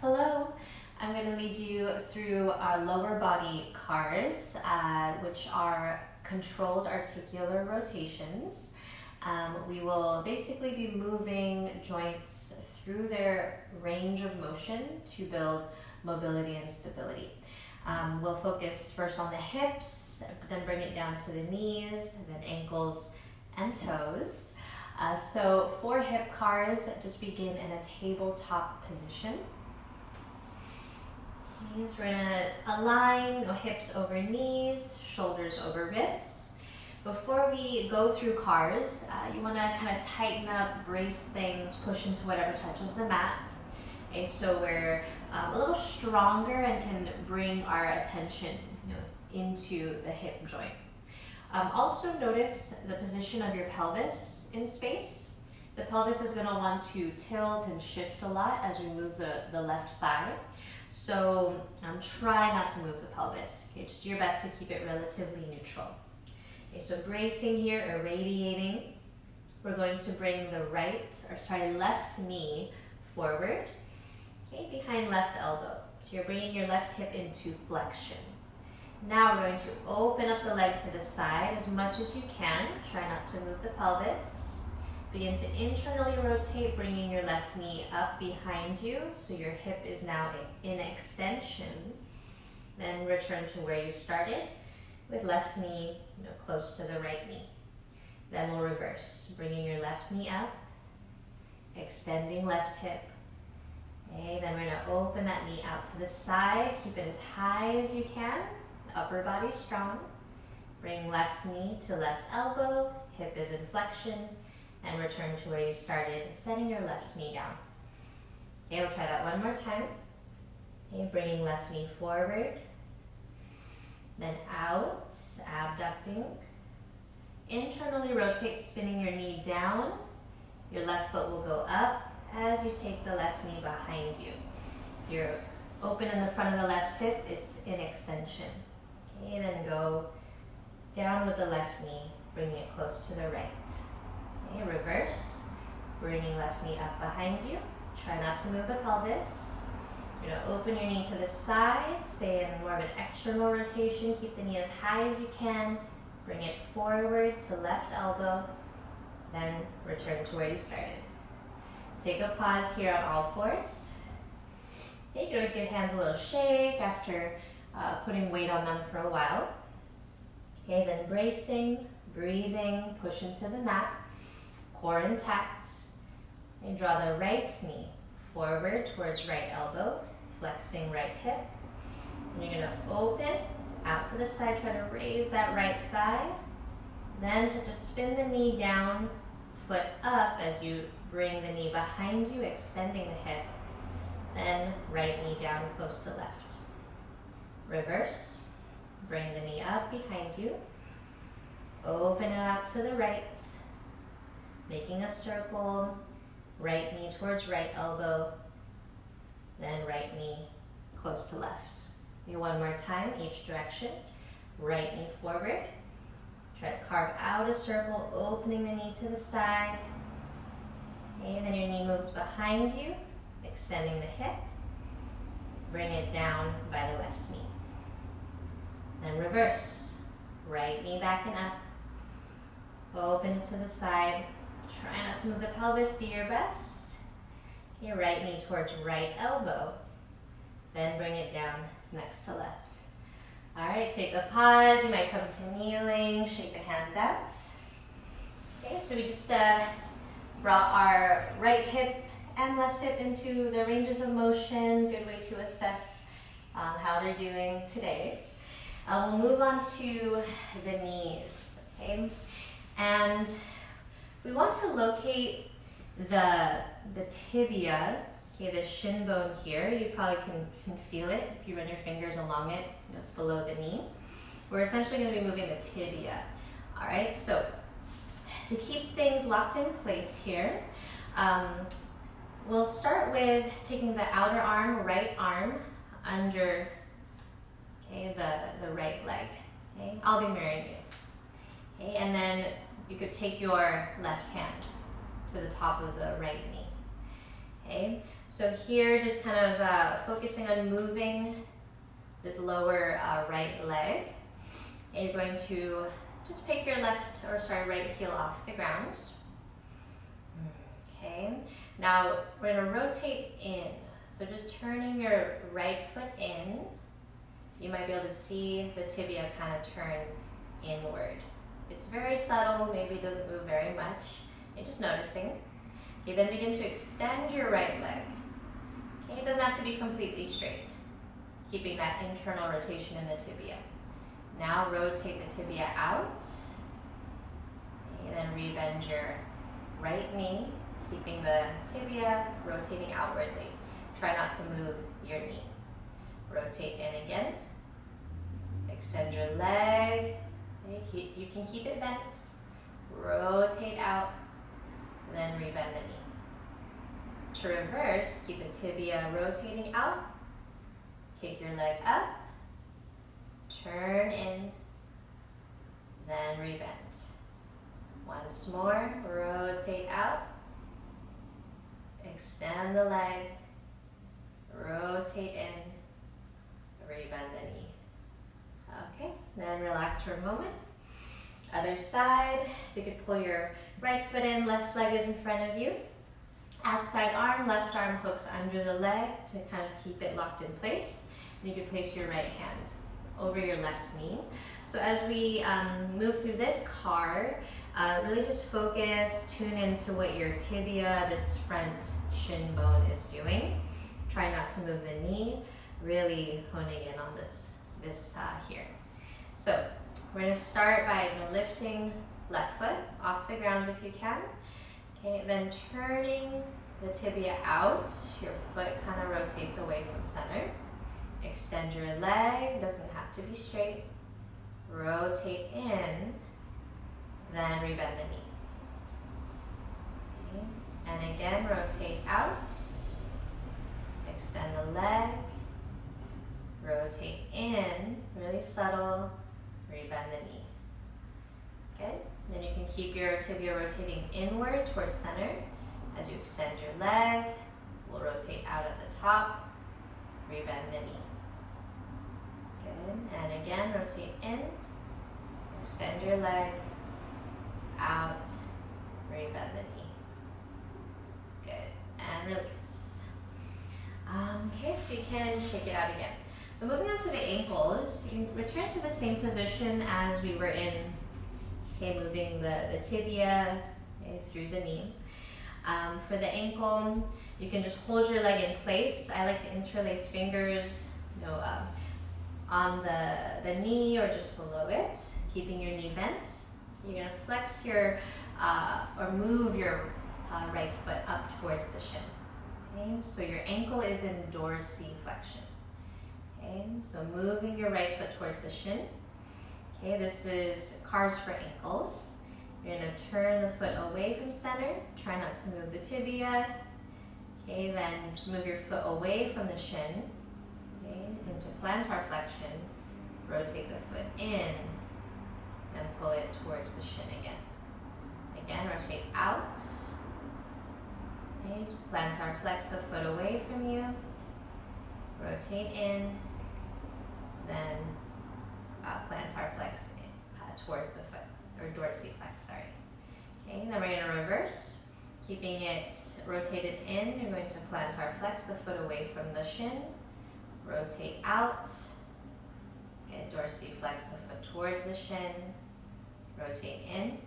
Hello, I'm going to lead you through our lower body CARs, which are controlled articular rotations. We will basically be moving joints through their range of motion to build mobility and stability. We'll focus first on the hips, then bring it down to the knees, then ankles and toes. So for hip CARs, just begin in a tabletop position. We're going to align hips over knees, shoulders over wrists. Before we go through CARs, you want to kind of tighten up, brace things, push into whatever touches the mat. Okay, so we're a little stronger and can bring our attention into the hip joint. Also notice the position of your pelvis in space. The pelvis is going to want to tilt and shift a lot as we move the left thigh. So try not to move the pelvis. Okay, just do your best to keep it relatively neutral. Okay, so bracing here, irradiating. We're going to bring the left knee forward, okay, behind left elbow. So you're bringing your left hip into flexion. Now we're going to open up the leg to the side as much as you can. Try not to move the pelvis. Begin to internally rotate, bringing your left knee up behind you, so your hip is now in extension. Then return to where you started, with left knee close to the right knee. Then we'll reverse, bringing your left knee up, extending left hip. Okay, then we're going to open that knee out to the side, keep it as high as you can, upper body strong. Bring left knee to left elbow, hip is in flexion, and return to where you started, setting your left knee down. Okay, we'll try that one more time. Okay, bringing left knee forward, then out, abducting. Internally rotate, spinning your knee down. Your left foot will go up as you take the left knee behind you. If you're open in the front of the left hip, it's in extension. Okay, then go down with the left knee, bringing it close to the right. Okay, reverse, bringing left knee up behind you. Try not to move the pelvis. You're going to open your knee to the side, stay in more of an external rotation. Keep the knee as high as you can. Bring it forward to left elbow, then return to where you started. Take a pause here on all fours. Okay, you can always give hands a little shake after putting weight on them for a while. Okay, then bracing, breathing, push into the mat. Core intact, and draw the right knee forward towards right elbow, flexing right hip. And you're going to open out to the side, try to raise that right thigh. Then just spin the knee down, foot up as you bring the knee behind you, extending the hip. Then right knee down close to left. Reverse, bring the knee up behind you. Open it out to the right. Making a circle, right knee towards right elbow, then right knee close to left. Okay, one more time, each direction. Right knee forward. Try to carve out a circle, opening the knee to the side. Okay, then your knee moves behind you, extending the hip. Bring it down by the left knee. Then reverse. Right knee back and up. Open it to the side. Try not to move the pelvis, do your best. Okay, right knee towards right elbow. Then bring it down next to left. All right, take a pause. You might come to kneeling, shake the hands out. Okay, so we just brought our right hip and left hip into the ranges of motion. Good way to assess how they're doing today. We'll move on to the knees, okay? And we want to locate the tibia, okay, the shin bone here. You probably can feel it if you run your fingers along it. It's below the knee. We're essentially going to be moving the tibia. All right, so to keep things locked in place here, we'll start with taking the outer arm, right arm, under the right leg. Okay, I'll be mirroring you. Okay, and then you could take your left hand to the top of the right knee. Okay, So here, just kind of focusing on moving this lower right leg. And you're going to just pick your right heel off the ground. Okay, now we're going to rotate in. So just turning your right foot in, you might be able to see the tibia kind of turn inward. It's very subtle, maybe it doesn't move very much. You're just noticing. Okay, then begin to extend your right leg. Okay, it doesn't have to be completely straight, keeping that internal rotation in the tibia. Now rotate the tibia out, and then rebend your right knee, keeping the tibia rotating outwardly. Try not to move your knee. Rotate in again. Extend your leg. Okay, you can keep it bent. Rotate out, then rebend the knee. To reverse, keep the tibia rotating out. Kick your leg up. Turn in, then rebend. Once more, rotate out. Extend the leg. Rotate in, rebend the knee. Okay, then relax for a moment. Other side, so you could pull your right foot in, left leg is in front of you. Outside arm, left arm hooks under the leg to kind of keep it locked in place. And you can place your right hand over your left knee. So as we move through this car, really just focus, tune into what your tibia, this front shin bone is doing. Try not to move the knee, really honing in on this here. So we're going to start by lifting left foot off the ground if you can. Okay, then turning the tibia out, your foot kind of rotates away from center. Extend your leg, doesn't have to be straight. Rotate in, then rebend the knee. Okay. And again, rotate out. Extend the leg, rotate in, really subtle, rebend the knee. Good. Then you can keep your tibia rotating inward towards center. As you extend your leg, we'll rotate out at the top, rebend the knee. Good. And again, rotate in, extend your leg, out, rebend the knee. Good. And release. Okay, so you can shake it out again. But moving on to the ankles, you can return to the same position as we were in. Okay, moving the tibia through the knee. For the ankle, you can just hold your leg in place. I like to interlace fingers, on the knee or just below it, keeping your knee bent. You're going to flex your or move your right foot up towards the shin. Okay, so your ankle is in dorsiflexion. Okay, so moving your right foot towards the shin. Okay, this is cars for ankles. You're going to turn the foot away from center. Try not to move the tibia. Okay, then move your foot away from the shin. Okay, into plantar flexion. Rotate the foot in and pull it towards the shin again. Again, rotate out. Okay, plantar flex the foot away from you. Rotate in. Then plantar flex towards the foot, or dorsiflex, sorry. Okay, then we're going to reverse. Keeping it rotated in, you're going to plantar flex the foot away from the shin. Rotate out. Okay, dorsiflex the foot towards the shin. Rotate in.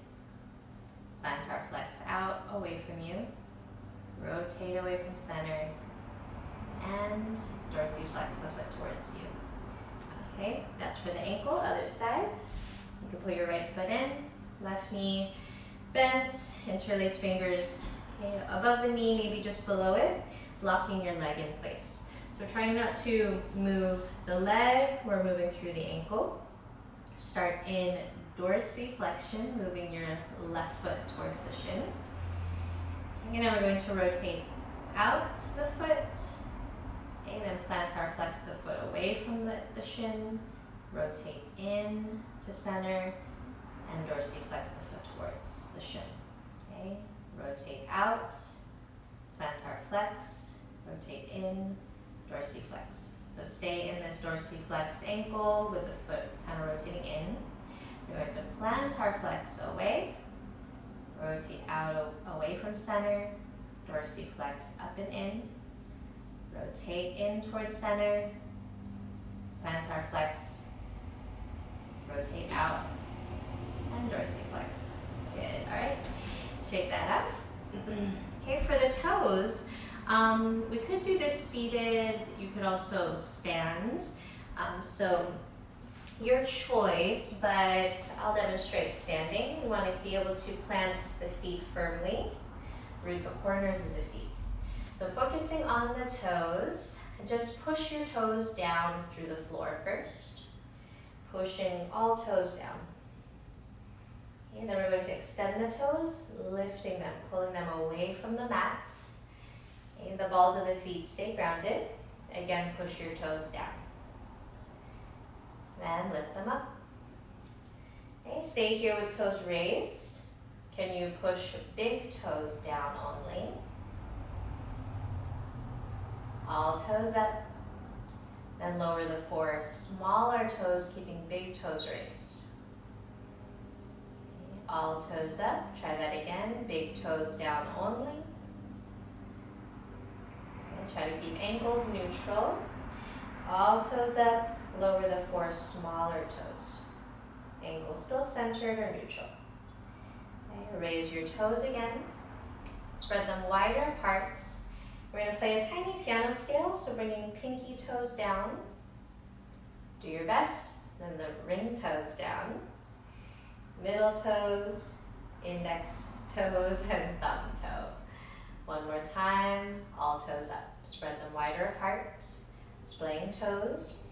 Plantar flex out, away from you. Rotate away from center. And dorsiflex the foot towards you. Okay, that's for the ankle. Other side. You can put your right foot in, left knee bent, interlace fingers above the knee, maybe just below it, blocking your leg in place. So trying not to move the leg, we're moving through the ankle. Start in dorsiflexion, moving your left foot towards the shin. And then we're going to rotate out the foot. Okay, then plantar flex the foot away from the shin. Rotate in to center and dorsiflex the foot towards the shin. Okay, rotate out, plantar flex, rotate in, dorsiflex. So stay in this dorsiflexed ankle with the foot kind of rotating in. You're going to plantar flex away, rotate out away from center, dorsiflex up and in, rotate in towards center, plantar flex, rotate out, and dorsiflex. Good, all right. Shake that up. Okay, for the toes, we could do this seated. You could also stand. So your choice, but I'll demonstrate standing. You want to be able to plant the feet firmly, root the corners of the feet. So focusing on the toes, just push your toes down through the floor first, pushing all toes down. Okay, then we're going to extend the toes, lifting them, pulling them away from the mat. Okay, the balls of the feet stay grounded. Again, push your toes down. Then lift them up. Okay, stay here with toes raised. Can you push big toes down only? All toes up. Then lower the 4 smaller toes, keeping big toes raised. Okay, all toes up. Try that again. Big toes down only. Okay, try to keep ankles neutral. All toes up. Lower the 4 smaller toes. Ankles still centered or neutral. Okay, raise your toes again. Spread them wider apart. We're going to play a tiny piano scale, so bringing pinky toes down. Do your best. Then the ring toes down. Middle toes, index toes, and thumb toe. One more time. All toes up. Spread them wider apart. Splaying toes.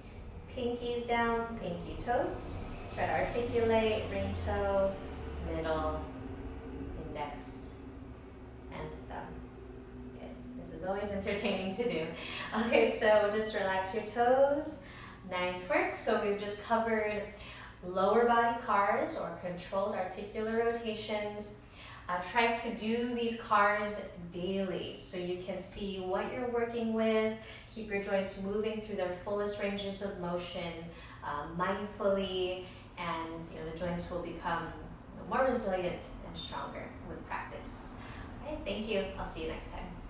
Pinkies down, pinky toes. Try to articulate, ring toe, middle, index, and thumb. Good. This is always entertaining to do. Okay, so just relax your toes. Nice work. So we've just covered lower body cars or controlled articular rotations. Try to do these cars daily so you can see what you're working with. Keep your joints moving through their fullest ranges of motion mindfully, and the joints will become more resilient and stronger with practice. Okay, thank you. I'll see you next time.